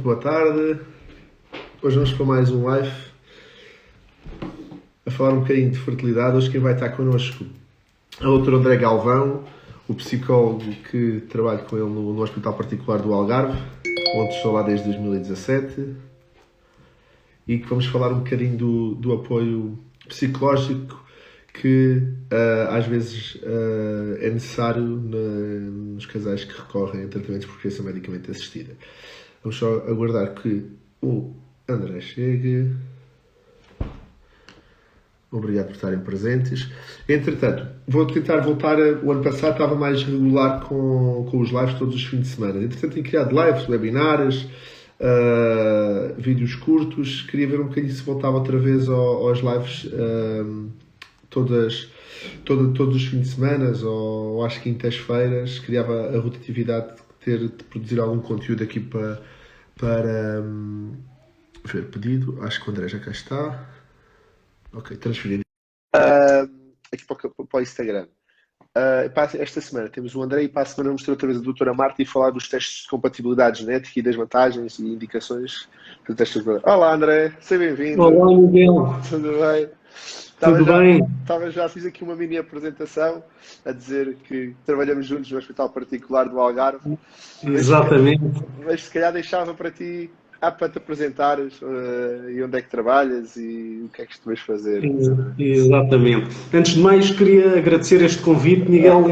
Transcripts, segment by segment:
boa tarde. Hoje vamos para mais um live a falar um bocadinho de fertilidade. Hoje quem vai estar connosco é o Dr. André Galvão, o psicólogo que trabalha com ele no Hospital Particular do Algarve, onde estou lá desde 2017, e que vamos falar um bocadinho do apoio psicológico que às vezes é necessário nos casais que recorrem a tratamentos por criação medicamente assistida. Vamos só aguardar que o André chegue. Obrigado por estarem presentes. Entretanto, vou tentar voltar. O ano passado estava mais regular com os lives todos os fins de semana. Entretanto, tenho criado lives, webinars, vídeos curtos. Queria ver um bocadinho se voltava outra vez aos lives todos os fins de semana ou às quintas-feiras. Criava a rotatividade de produzir algum conteúdo aqui para ver pedido. Acho que o André já cá está. Ok, transferir. Aqui para o Instagram. Esta semana temos o André e para a semana vamos ter outra vez a doutora Marta e falar dos testes de compatibilidade genética e das vantagens e indicações do teste de... Olá André, seja bem-vindo. Olá Miguel. Tudo bem? Já fiz aqui uma mini apresentação a dizer que trabalhamos juntos no Hospital Particular do Algarve. Exatamente. Mas se calhar deixava para ti... para te apresentares e onde é que trabalhas e o que é que costumas fazer. Exatamente. Antes de mais, queria agradecer este convite, Miguel,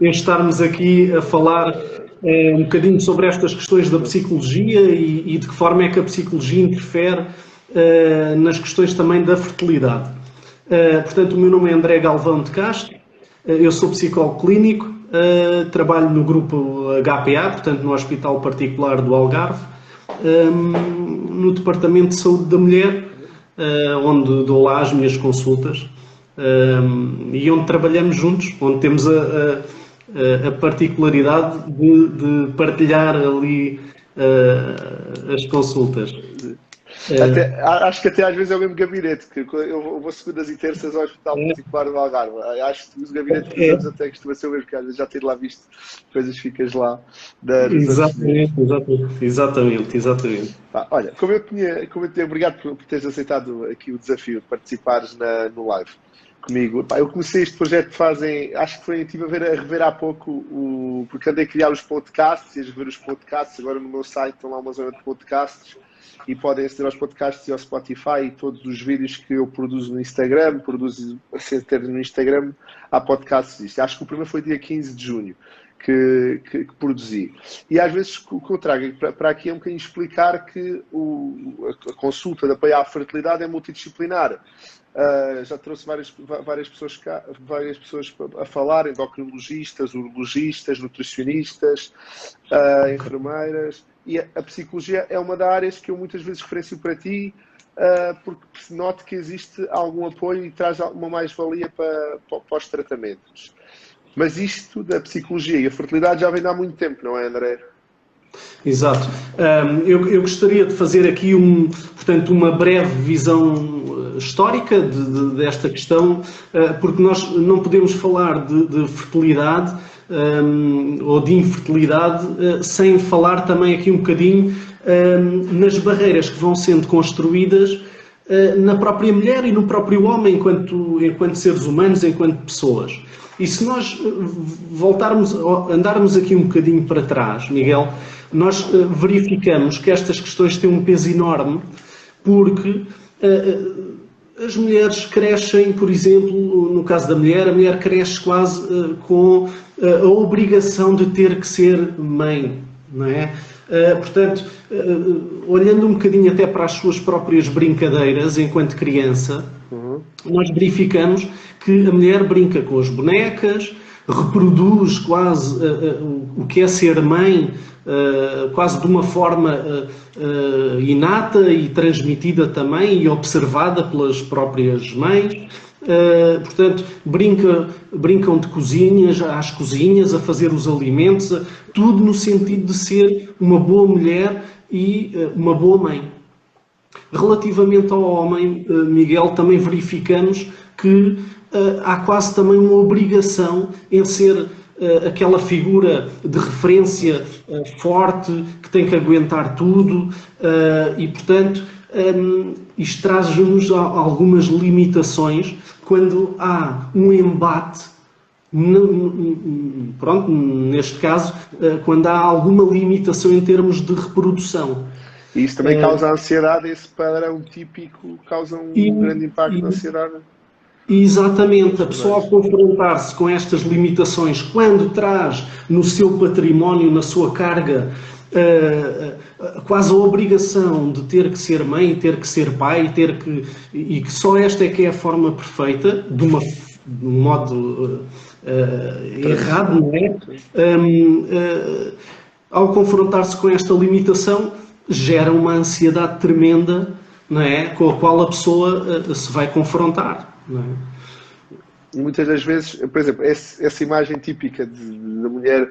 em estarmos aqui a falar um bocadinho sobre estas questões da psicologia e de que forma é que a psicologia interfere nas questões também da fertilidade. Portanto, o meu nome é André Galvão de Castro, eu sou psicólogo clínico, trabalho no grupo HPA, portanto no Hospital Particular do Algarve, no Departamento de Saúde da Mulher, onde dou lá as minhas consultas e onde trabalhamos juntos, onde temos a particularidade de partilhar ali as consultas. Acho que até às vezes é o mesmo gabinete, que eu vou segundas e terças ao Hospital Particular do Algarve. Acho que o gabinete que usamos até costuma ser o mesmo, que às vezes já tenho lá visto coisas, ficas lá. Exatamente. Olha, como eu tinha, obrigado por teres aceitado aqui o desafio de participares no live comigo. Eu comecei este projeto acho que estive a rever há pouco, porque andei a criar os podcasts e a rever os podcasts. Agora no meu site estão lá uma zona de podcasts e podem aceder aos podcasts e ao Spotify e todos os vídeos que eu produzo no Instagram, no Instagram há podcasts. Acho que o primeiro foi dia 15 de junho que produzi. E às vezes o que eu trago para aqui é um bocadinho explicar que a consulta de apoio à fertilidade é multidisciplinar. Já trouxe várias pessoas a falar, endocrinologistas, urologistas, nutricionistas, enfermeiras, e a psicologia é uma das áreas que eu muitas vezes referencio para ti, porque noto que existe algum apoio e traz uma mais-valia para os tratamentos. Mas isto da psicologia e a fertilidade já vem de há muito tempo, não é, André? Exato. Eu gostaria de fazer aqui portanto, uma breve visão histórica desta questão, porque nós não podemos falar de fertilidade ou de infertilidade sem falar também aqui um bocadinho nas barreiras que vão sendo construídas na própria mulher e no próprio homem enquanto seres humanos, enquanto pessoas. E se nós andarmos aqui um bocadinho para trás, Miguel, nós verificamos que estas questões têm um peso enorme, porque as mulheres crescem, por exemplo, no caso da mulher, a mulher cresce quase com a obrigação de ter que ser mãe, não é? Portanto, olhando um bocadinho até para as suas próprias brincadeiras enquanto criança, nós verificamos que a mulher brinca com as bonecas, reproduz quase o que é ser mãe, quase de uma forma inata e transmitida também e observada pelas próprias mães. Portanto, brincam de cozinhas, às cozinhas, a fazer os alimentos, tudo no sentido de ser uma boa mulher e uma boa mãe. Relativamente ao homem, Miguel, também verificamos que há quase também uma obrigação em ser aquela figura de referência forte, que tem que aguentar tudo, e, portanto, isto traz-nos algumas limitações quando há um embate, pronto, neste caso, quando há alguma limitação em termos de reprodução. E isso também causa ansiedade, esse padrão típico causa um grande impacto na ansiedade. Exatamente, a pessoa ao confrontar-se com estas limitações, quando traz no seu património, na sua carga, quase a obrigação de ter que ser mãe, ter que ser pai, e que só esta é que é a forma perfeita, de um modo errado, não é? Ao confrontar-se com esta limitação, gera uma ansiedade tremenda, não é? Com a qual a pessoa se vai confrontar. Não é? E muitas das vezes, por exemplo, essa imagem típica da mulher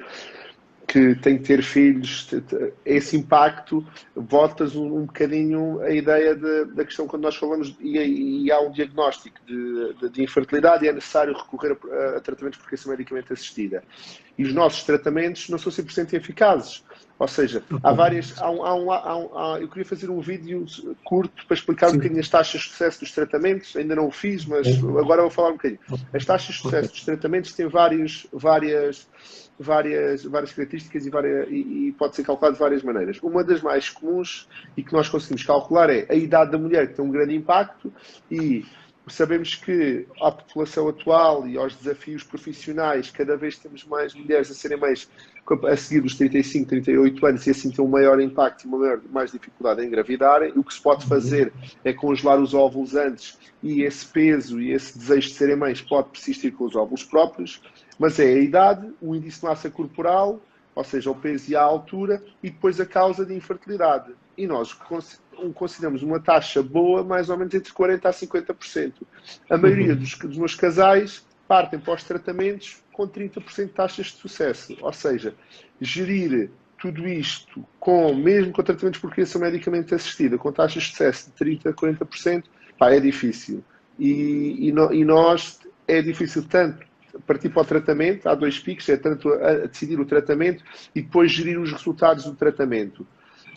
que tem que ter filhos, esse impacto, voltas um bocadinho a ideia da questão quando nós falamos e há um diagnóstico de infertilidade e é necessário recorrer a tratamentos por procriação medicamente assistida. E os nossos tratamentos não são 100% eficazes. Ou seja, há várias. Eu queria fazer um vídeo curto para explicar um bocadinho as taxas de sucesso dos tratamentos. Ainda não o fiz, mas agora vou falar um bocadinho. As taxas de sucesso dos tratamentos têm várias características e pode ser calculado de várias maneiras. Uma das mais comuns e que nós conseguimos calcular é a idade da mulher, que tem um grande impacto, e sabemos que à população atual e aos desafios profissionais, cada vez temos mais mulheres a serem mães a seguir dos 35, 38 anos e assim tem um maior impacto e mais dificuldade em engravidarem. O que se pode fazer é congelar os óvulos antes e esse peso e esse desejo de serem mães pode persistir com os óvulos próprios, mas é a idade, o índice de massa corporal, ou seja, o peso e a altura, e depois a causa de infertilidade. E nós consideramos uma taxa boa, mais ou menos entre 40% a 50%. A maioria dos meus casais partem para os tratamentos com 30% de taxas de sucesso. Ou seja, gerir tudo isto, mesmo com tratamentos por procriação medicamente assistida, com taxas de sucesso de 30% a 40%, é difícil. E nós, é difícil tanto partir para o tratamento, há dois picos, é tanto a decidir o tratamento e depois gerir os resultados do tratamento.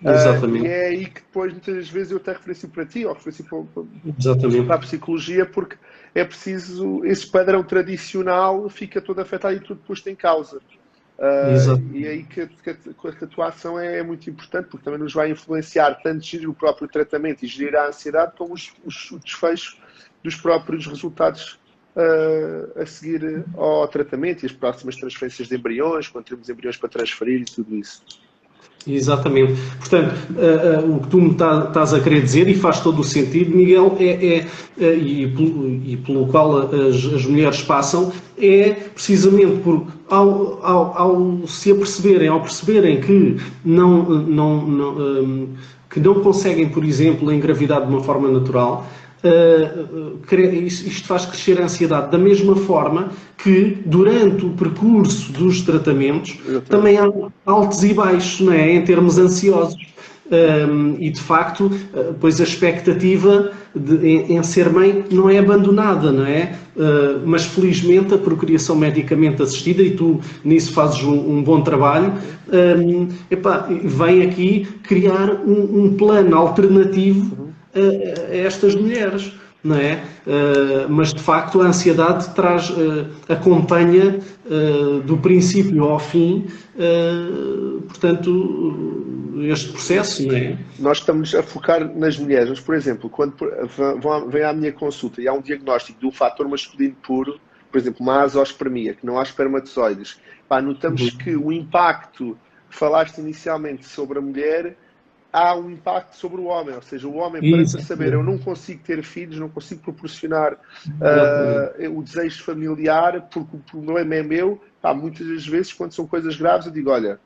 Exatamente. E é aí que depois, muitas vezes, eu até referencio para ti, ou referencio para a psicologia, porque é preciso, esse padrão tradicional fica todo afetado e tudo posto em causa. E é aí que a tua ação é muito importante, porque também nos vai influenciar tanto gerir o próprio tratamento e gerir a ansiedade, como o desfecho dos próprios resultados a seguir ao tratamento e as próximas transferências de embriões, quando temos embriões para transferir e tudo isso. Exatamente. Portanto, o que tu me estás a querer dizer, e faz todo o sentido, Miguel, e pelo qual as mulheres passam, é precisamente porque ao perceberem que que não conseguem, por exemplo, engravidar de uma forma natural, isto faz crescer a ansiedade da mesma forma que durante o percurso dos tratamentos também há altos e baixos, não é? Em termos ansiosos. E de facto, pois a expectativa em ser mãe não é abandonada, não é? Mas felizmente a procriação medicamente assistida, e tu nisso fazes um bom trabalho, vem aqui criar um plano alternativo a estas mulheres, não é? Mas de facto a ansiedade acompanha do princípio ao fim, portanto, este processo, não é? Nós estamos a focar nas mulheres, mas, por exemplo, quando vem à minha consulta e há um diagnóstico de um fator masculino puro, por exemplo, uma azoospermia, que não há espermatozoides, notamos que o impacto que falaste inicialmente sobre a mulher há um impacto sobre o homem, ou seja, o homem, para saber, eu não consigo ter filhos, não consigo proporcionar o desejo familiar, porque o problema é meu. Muitas das vezes, quando são coisas graves, eu digo, olha,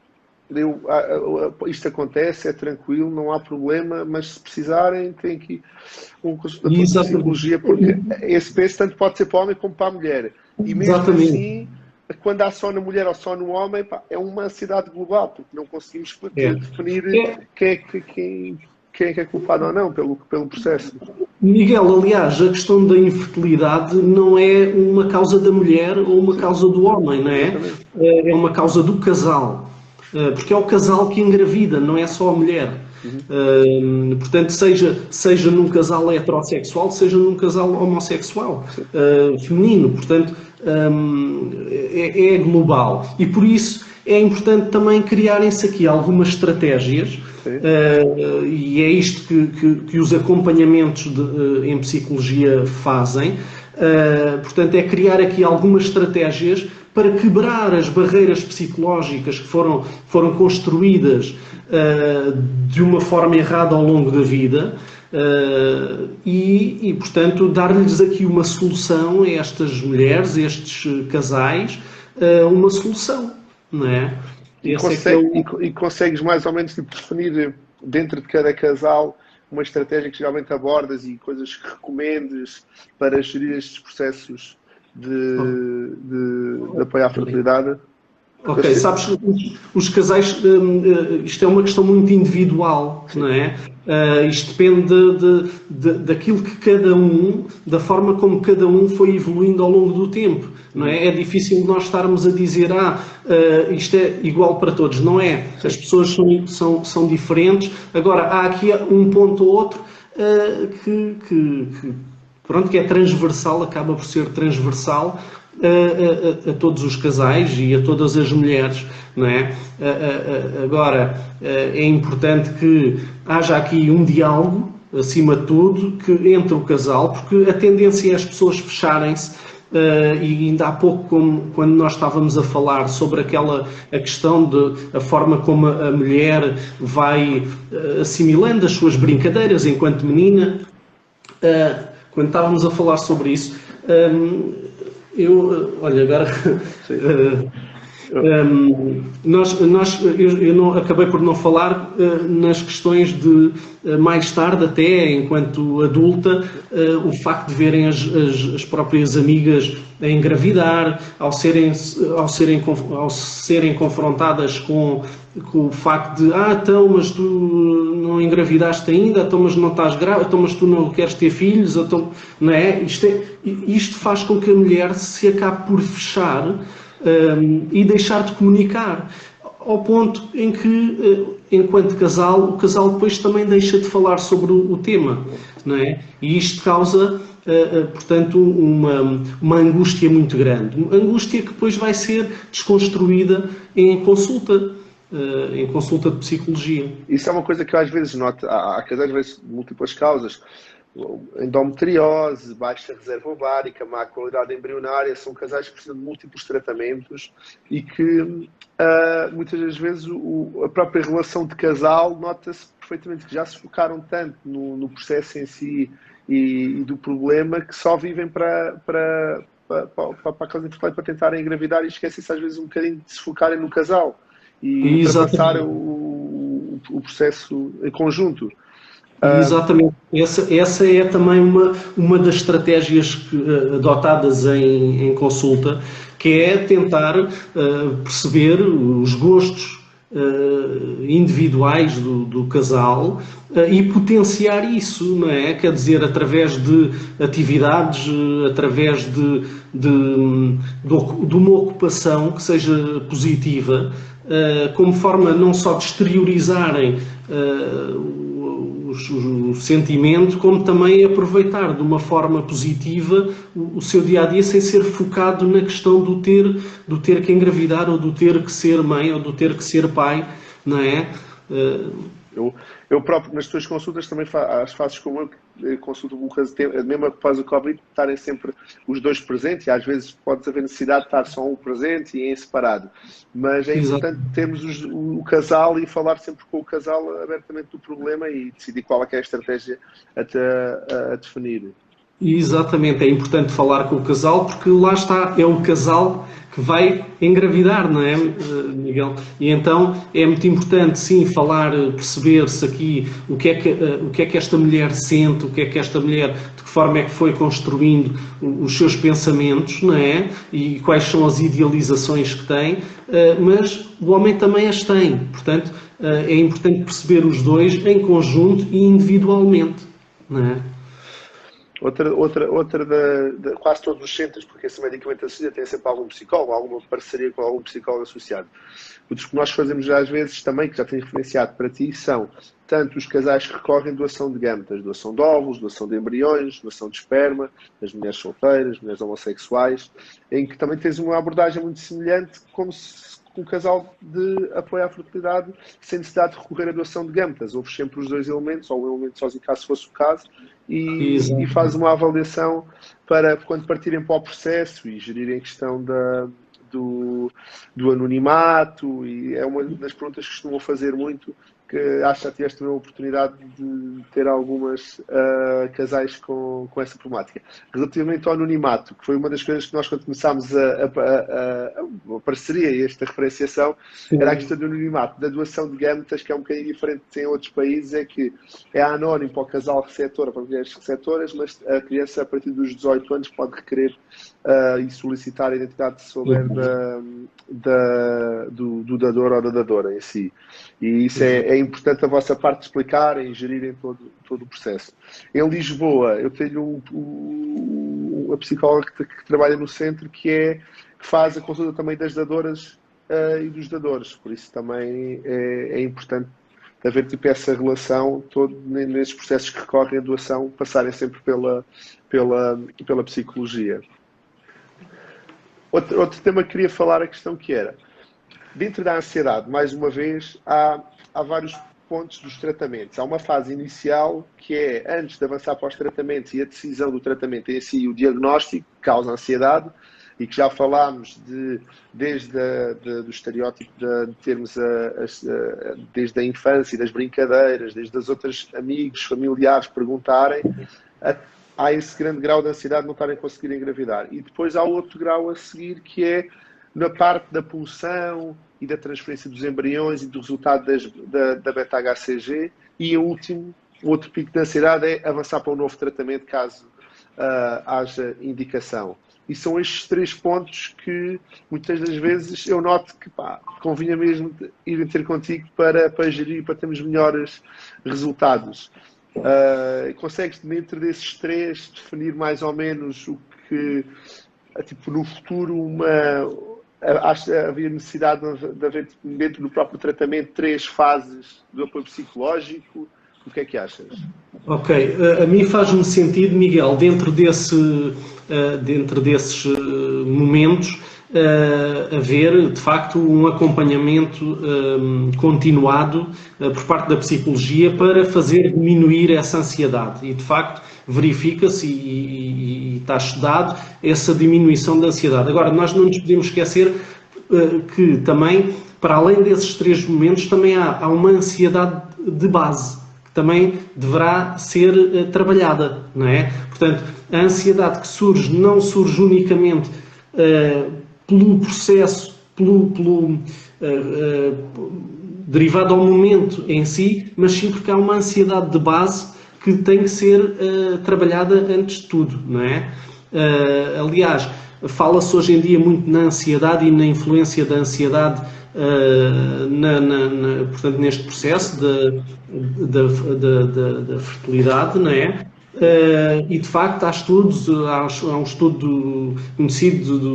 isto acontece, é tranquilo, não há problema, mas se precisarem, tem aqui um consultor de psicologia, porque esse peso tanto pode ser para o homem como para a mulher. E mesmo assim, quando há só na mulher ou só no homem, é uma ansiedade global, porque não conseguimos definir quem é que é culpado ou não pelo processo. Miguel, aliás, a questão da infertilidade não é uma causa da mulher ou uma causa do homem, não é? É uma causa do casal. Porque é o casal que engravida, não é só a mulher. Portanto, seja num casal heterossexual, seja num casal homossexual, feminino. Portanto, é global. E por isso é importante também criarem-se aqui algumas estratégias. E é isto que os acompanhamentos em psicologia fazem. Portanto, é criar aqui algumas estratégias para quebrar as barreiras psicológicas que foram construídas de uma forma errada ao longo da vida e portanto, dar-lhes aqui uma solução a estas mulheres, a estes casais, uma solução, não é? E consegues mais ou menos definir dentro de cada casal uma estratégia que geralmente abordas e coisas que recomendes para gerir estes processos de apoio à fertilidade? Ok, sabes que os casais, isto é uma questão muito individual, não é? Isto depende daquilo que cada um, da forma como cada um foi evoluindo ao longo do tempo, não é? É difícil nós estarmos a dizer, isto é igual para todos, não é? As pessoas são diferentes. Agora, há aqui um ponto ou outro que é transversal, acaba por ser transversal a todos os casais e a todas as mulheres, não é? Agora, é importante que haja aqui um diálogo, acima de tudo, entre o casal, porque a tendência é as pessoas fecharem-se, e ainda há pouco, quando nós estávamos a falar sobre a questão a forma como a mulher vai assimilando as suas brincadeiras enquanto menina, quando estávamos a falar sobre isso, olha, agora eu não, acabei por não falar nas questões de mais tarde, até enquanto adulta, o facto de verem as próprias amigas a engravidar, ao serem confrontadas com o facto de então, mas tu não engravidaste ainda, então, mas não estás grávida, então, mas tu não queres ter filhos, então, não é? Isto faz com que a mulher se acabe por fechar e deixar de comunicar, ao ponto em que, enquanto casal, o casal depois também deixa de falar sobre o tema, não é? E isto causa, portanto, uma angústia muito grande, uma angústia que depois vai ser desconstruída em consulta de psicologia. Isso é uma coisa que eu às vezes noto. Há casais de múltiplas causas. Endometriose, baixa reserva ovárica, má qualidade embrionária, são casais que precisam de múltiplos tratamentos e que muitas das vezes a própria relação de casal nota-se perfeitamente que já se focaram tanto no processo em si e do problema que só vivem para a causa infertilidade, para tentarem engravidar, e esquecem-se às vezes um bocadinho de se focarem no casal e ultrapassar o processo em conjunto. Exatamente. Essa é também uma das estratégias adotadas em consulta, que é tentar perceber os gostos individuais do casal e potenciar isso, não é? Quer dizer, através de atividades, através de uma ocupação que seja positiva, como forma não só de exteriorizarem o sentimento, como também aproveitar de uma forma positiva o seu dia-a-dia sem ser focado na questão do ter que engravidar, ou do ter que ser mãe, ou do ter que ser pai, não é? Eu próprio, nas tuas consultas, também fazes como eu consulto um caso, mesmo após o Covid, estarem sempre os dois presentes, e às vezes pode haver necessidade de estar só um presente e em separado. Mas é importante termos o casal e falar sempre com o casal abertamente do problema e decidir qual é que é a estratégia a definir. Exatamente, é importante falar com o casal, porque lá está, é o casal que vai engravidar, não é, Miguel? E então é muito importante, sim, falar, perceber-se aqui o que é que esta mulher sente, o que é que esta mulher, de que forma é que foi construindo os seus pensamentos, não é? E quais são as idealizações que tem, mas o homem também as tem, portanto, é importante perceber os dois em conjunto e individualmente, não é? Outra quase todos os centros, porque esse medicamento assistida tem sempre algum psicólogo, alguma parceria com algum psicólogo associado. Outros que nós fazemos às vezes também, que já tenho referenciado para ti, são tanto os casais que recorrem à doação de gametas, doação de óvulos, doação de embriões, doação de esperma, as mulheres solteiras, mulheres homossexuais, em que também tens uma abordagem muito semelhante, como se um casal de apoio à fertilidade, sem necessidade de recorrer à doação de gametas. Houve sempre os dois elementos, ou um elemento sozinho, caso fosse o caso, e faz uma avaliação para quando partirem para o processo e gerirem a questão do anonimato, e é uma das perguntas que costumam fazer muito, que acho que já tiveste também a oportunidade de ter algumas casais com essa problemática. Relativamente ao anonimato, que foi uma das coisas que nós, quando começámos a parceria e esta referenciação, era a questão do anonimato, da doação de gametas, que é um bocadinho diferente em outros países, é que é anónimo para o casal receptor, para as mulheres receptoras, mas a criança, a partir dos 18 anos, pode requerer e solicitar a identidade, se souber, do dador ou da dadora em si. E isso é importante a vossa parte de explicarem e gerirem todo o processo. Em Lisboa, eu tenho uma psicóloga que trabalha no centro, que faz a consulta também das dadoras e dos dadores. Por isso também é importante haver tipo essa relação nesses processos que recorrem à doação, passarem sempre pela psicologia. Outro tema que queria falar, a questão que era, dentro da ansiedade, mais uma vez, há vários pontos dos tratamentos. Há uma fase inicial que é antes de avançar para os tratamentos e a decisão do tratamento em si, o diagnóstico, que causa ansiedade, e que já falámos desde do estereótipo de termos desde a infância e das brincadeiras, desde as outras amigos, familiares perguntarem, há esse grande grau de ansiedade de não estarem a conseguir engravidar. E depois há outro grau a seguir, que é na parte da pulsão e da transferência dos embriões e do resultado da beta-HCG. E o outro pico de ansiedade é avançar para um novo tratamento, caso haja indicação. E são estes três pontos que muitas das vezes eu noto que convinha mesmo ir ter contigo para gerir, para termos melhores resultados. Consegues, dentro desses três, definir mais ou menos o que, tipo, no futuro, havia necessidade de haver, dentro do próprio tratamento, 3 fases do apoio psicológico? O que é que achas? Ok, a mim faz-me sentido, Miguel, dentro desses momentos, haver, de facto, um acompanhamento continuado por parte da psicologia para fazer diminuir essa ansiedade. E, de facto, verifica-se e está estudado essa diminuição da ansiedade. Agora, nós não nos podemos esquecer que também, para além desses 3 momentos, também há uma ansiedade de base, que também deverá ser trabalhada, não é? Portanto, a ansiedade que surge não surge unicamente pelo processo, derivado ao momento em si, mas sim porque há uma ansiedade de base que tem que ser trabalhada antes de tudo, não é? Aliás, fala-se hoje em dia muito na ansiedade e na influência da ansiedade portanto, neste processo da fertilidade, não é? E de facto há estudos, há um estudo conhecido de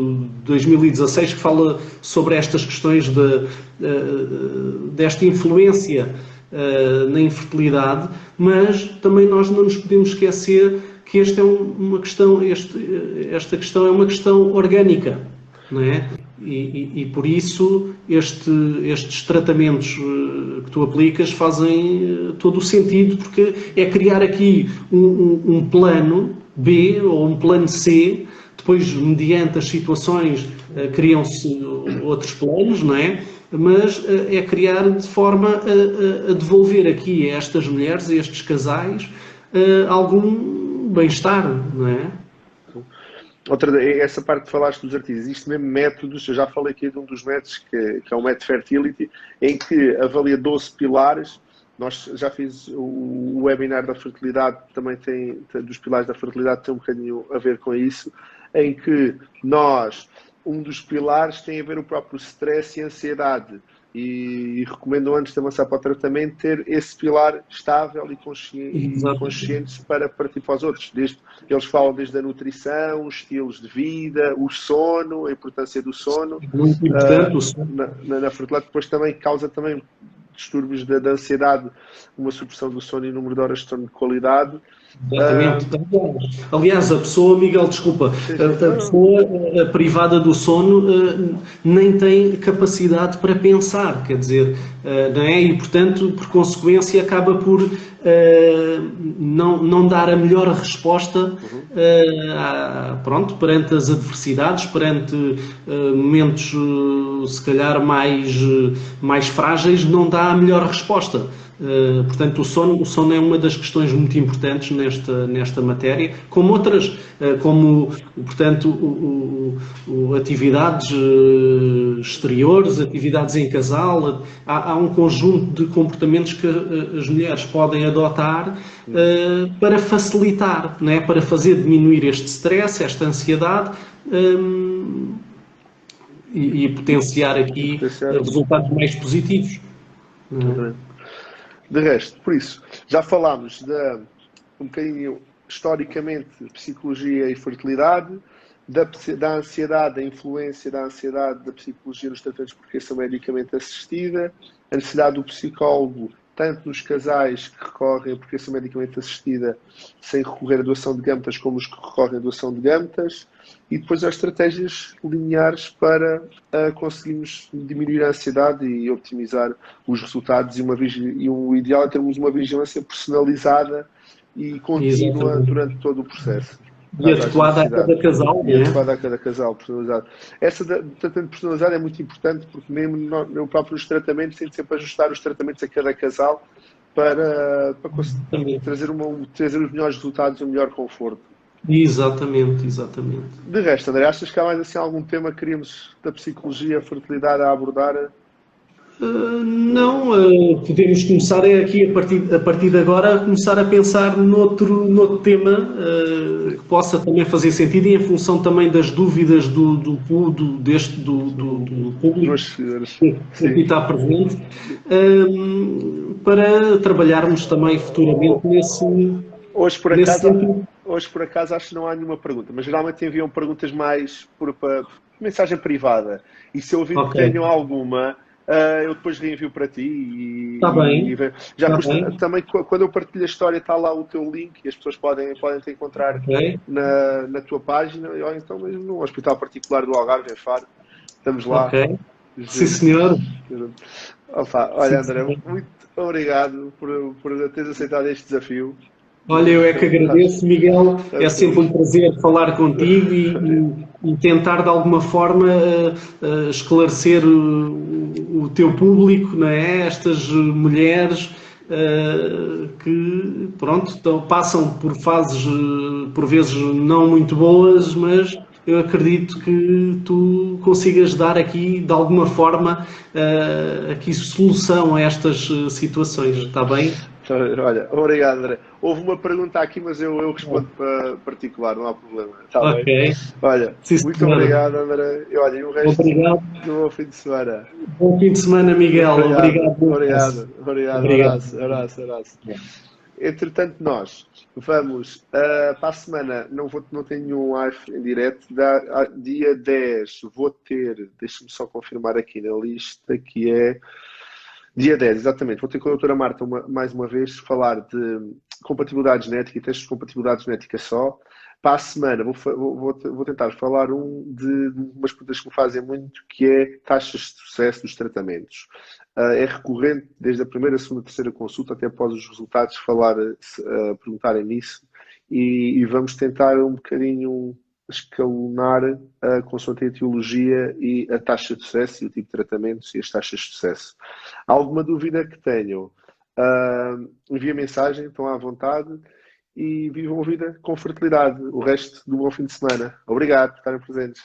2016 que fala sobre estas questões desta influência na infertilidade, mas também nós não nos podemos esquecer que esta questão é uma questão orgânica, não é? E por isso estes tratamentos que tu aplicas fazem todo o sentido, porque é criar aqui um plano B ou um plano C, depois mediante as situações criam-se outros planos, não é? Mas é criar de forma a devolver aqui a estas mulheres, a estes casais, algum bem-estar, não é? Essa parte que falaste dos artigos, existem mesmo métodos, eu já falei aqui de um dos métodos, que é o método Fertility, em que avalia 12 pilares. Nós já fiz o webinar da fertilidade, também dos pilares da fertilidade, tem um bocadinho a ver com isso, em que um dos pilares tem a ver o próprio stress e ansiedade. e recomendam antes de avançar para o tratamento ter esse pilar estável e consciente para partir para os outros. Eles falam desde a nutrição, os estilos de vida, o sono, a importância do sono. Muito importante o sono. Na fertilidade depois também causa também distúrbios da ansiedade, uma supressão do sono e número de horas de sono de qualidade. Exatamente. Aliás, a pessoa, Miguel, desculpa, a pessoa privada do sono nem tem capacidade para pensar, quer dizer, não é? E, portanto, por consequência, acaba por não dar a melhor resposta pronto, perante as adversidades, perante momentos, se calhar, mais frágeis, não dá a melhor resposta. Portanto, o sono é uma das questões muito importantes nesta matéria, como outras, como, portanto, atividades exteriores, atividades em casal. Há um conjunto de comportamentos que as mulheres podem adotar para facilitar, não é? Para fazer diminuir este stress, esta ansiedade e potenciar aqui resultados mais positivos. De resto, por isso, já falámos um bocadinho historicamente de psicologia e fertilidade, da ansiedade, da influência da ansiedade da psicologia nos tratamentos por regressão medicamente assistida, a necessidade do psicólogo, tanto nos casais que recorrem a procriação medicamente assistida sem recorrer à doação de gametas, como os que recorrem à doação de gametas, e depois as estratégias lineares para conseguirmos diminuir a ansiedade e optimizar os resultados, e o ideal é termos uma vigilância personalizada e contínua durante todo o processo. E adequada a cada casal. E adequada a cada casal, personalizado. Essa tratamento personalizado é muito importante, porque mesmo no próprio nos tratamentos tem de sempre ajustar os tratamentos a cada casal para conseguir trazer os melhores resultados e o melhor conforto. Exatamente. De resto, André, achas que há mais assim algum tema que queríamos da psicologia, a fertilidade a abordar? Não, podemos começar aqui a partir de agora a começar a pensar noutro tema que possa também fazer sentido e em função também das dúvidas do público que aqui está presente, para trabalharmos também futuramente nesse sentido. Hoje, por acaso, acho que não há nenhuma pergunta, mas geralmente enviam perguntas mais por mensagem privada. E se eu ouvir que tenham alguma, eu depois reenvio para ti. Está bem. Também, quando eu partilho a história, está lá o teu link e as pessoas podem te encontrar na tua página, ou então mesmo no Hospital Particular do Algarve, em Faro. Estamos lá. Ok. Sim, senhor. Olha, André, muito obrigado por teres aceitado este desafio. Olha, eu é que agradeço, Miguel. É sempre um prazer falar contigo e tentar, de alguma forma, esclarecer o teu público, não é? Estas mulheres que, pronto, passam por fases, por vezes, não muito boas, mas eu acredito que tu consigas dar aqui, de alguma forma, aqui solução a estas situações, está bem? Olha, obrigado, André. Houve uma pergunta aqui, mas eu respondo para particular, não há problema. Está bem? Olha, muito obrigado, André. E olha, e o resto do bom fim de semana. Bom fim de semana, Miguel. Obrigado. Abraço. Entretanto, nós vamos para a semana, não tenho nenhum live em direto, dia 10 vou ter, deixa-me só confirmar aqui na lista, que é dia 10, exatamente. Vou ter com a doutora Marta mais uma vez falar de compatibilidade genética e testes de compatibilidade genética só. Para a semana vou tentar falar de umas perguntas que me fazem muito, que é taxas de sucesso dos tratamentos. É recorrente desde a primeira, segunda, terceira consulta até após os resultados perguntarem nisso, e vamos tentar um bocadinho escalonar consoante a etiologia e a taxa de sucesso e o tipo de tratamentos e as taxas de sucesso. Alguma dúvida que tenham, envia mensagem, estão à vontade, e vivam a vida com fertilidade. O resto do bom fim de semana. Obrigado por estarem presentes.